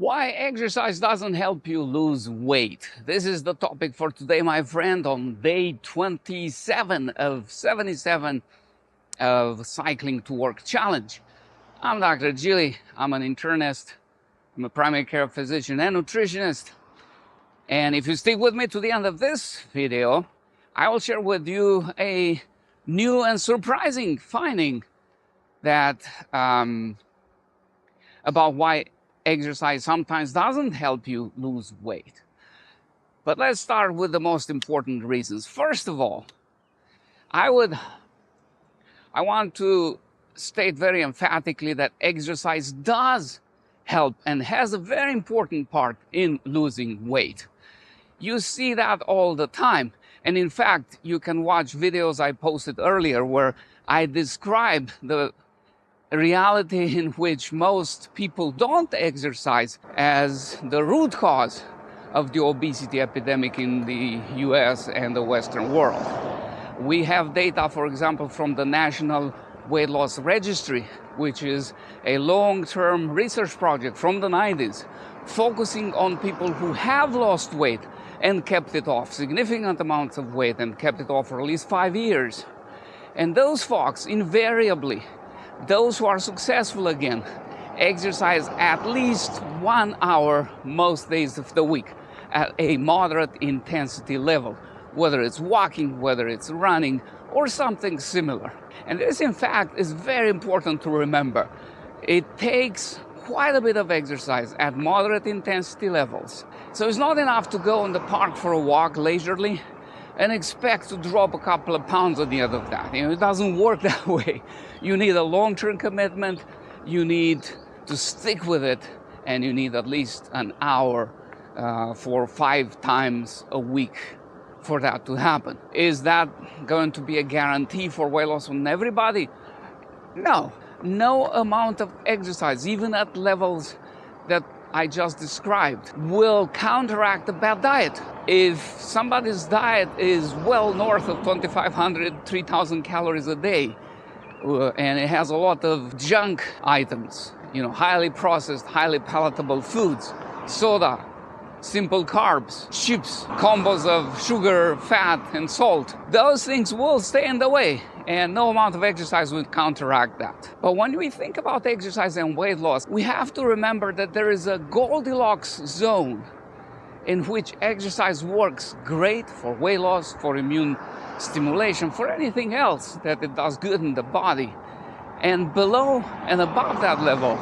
Why exercise doesn't help you lose weight. This is the topic for today, my friend, on day 27 of 77 of Cycling to Work Challenge. I'm Dr. Gili. I'm an internist. I'm a primary care physician and nutritionist. And if you stick with me to the end of this video, I will share with you a new and surprising finding that about why exercise sometimes doesn't help you lose weight. But let's start with the most important reasons. First of all, I want to state very emphatically that exercise does help and has a very important part in losing weight. You see that all the time. And in fact, you can watch videos I posted earlier where I describe the reality in which most people don't exercise as the root cause of the obesity epidemic in the US and the Western world. We have data, for example, from the National Weight Loss Registry, which is a long-term research project from the 90s, focusing on people who have lost weight and kept it off, significant amounts of weight, and kept it off for at least 5 years. And those folks, invariably, those who are successful again, exercise at least 1 hour most days of the week at a moderate intensity level, whether it's walking, whether it's running, or something similar. And this, in fact, is very important to remember. It takes quite a bit of exercise at moderate intensity levels. So it's not enough to go in the park for a walk leisurely and expect to drop a couple of pounds at the end of that. It doesn't work that way. You need a long-term commitment, you need to stick with it, and you need at least an hour for 5 times a week for that to happen. Is that going to be a guarantee for weight loss on everybody? No. No amount of exercise, even at levels that I just described, will counteract a bad diet. If somebody's diet is well north of 2,500, 3,000 calories a day, and it has a lot of junk items, highly processed, highly palatable foods, soda, simple carbs, chips, combos of sugar, fat, and salt, those things will stay in the way, and no amount of exercise will counteract that. But when we think about exercise and weight loss, we have to remember that there is a Goldilocks zone in which exercise works great for weight loss, for immune stimulation, for anything else that it does good in the body. And below and above that level,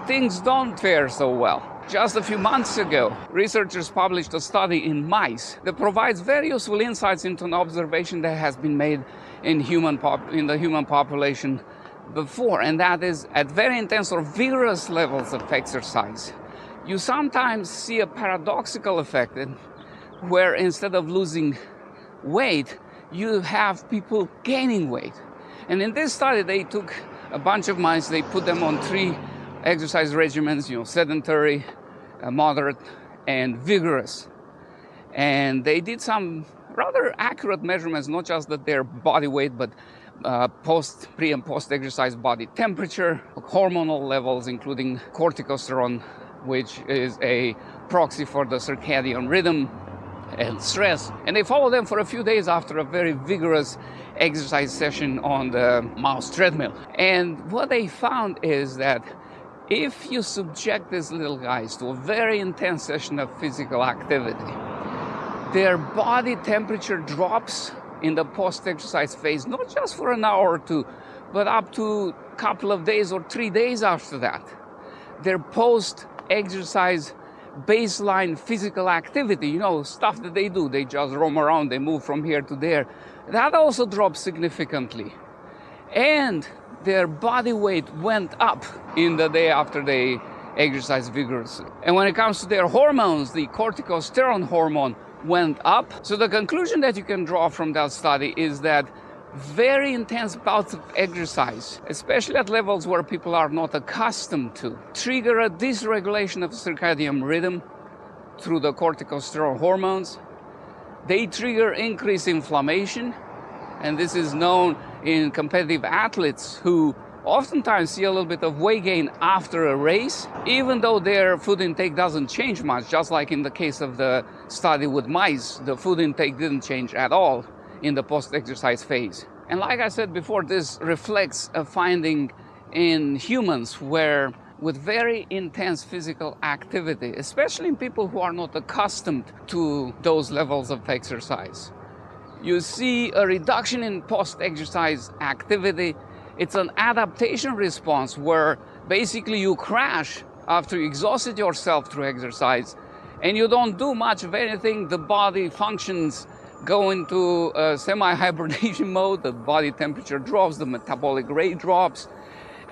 things don't fare so well. Just a few months ago, researchers published a study in mice that provides very useful insights into an observation that has been made in the human population before, and that is at very intense or vigorous levels of exercise, you sometimes see a paradoxical effect where instead of losing weight, you have people gaining weight. And in this study, they took a bunch of mice, they put them on 3 exercise regimens, sedentary, moderate, and vigorous. And they did some rather accurate measurements, not just that their body weight, but pre and post exercise body temperature, hormonal levels, including corticosterone, which is a proxy for the circadian rhythm and stress. And they followed them for a few days after a very vigorous exercise session on the mouse treadmill. And what they found is that if you subject these little guys to a very intense session of physical activity, their body temperature drops in the post-exercise phase, not just for an hour or 2, but up to a couple of days or 3 days after that. Their post-exercise baseline physical activity, stuff that they do, they just roam around, they move from here to there, that also drops significantly. And their body weight went up in the day after they exercise vigorously. And when it comes to their hormones, the corticosterone hormone went up. So the conclusion that you can draw from that study is that very intense bouts of exercise, especially at levels where people are not accustomed to, trigger a dysregulation of circadian rhythm through the corticosterone hormones. They trigger increased inflammation, and this is known in competitive athletes who oftentimes see a little bit of weight gain after a race, even though their food intake doesn't change much. Just like in the case of the study with mice, the food intake didn't change at all in the post-exercise phase. And like I said before, this reflects a finding in humans where with very intense physical activity, especially in people who are not accustomed to those levels of exercise, you see a reduction in post-exercise activity. It's an adaptation response where basically you crash after you exhausted yourself through exercise and you don't do much of anything. The body functions go into a semi-hibernation mode, the body temperature drops, the metabolic rate drops,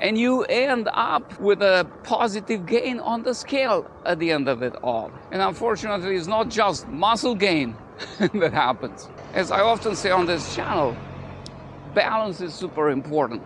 and you end up with a positive gain on the scale at the end of it all. And unfortunately, it's not just muscle gain that happens. As I often say on this channel, balance is super important.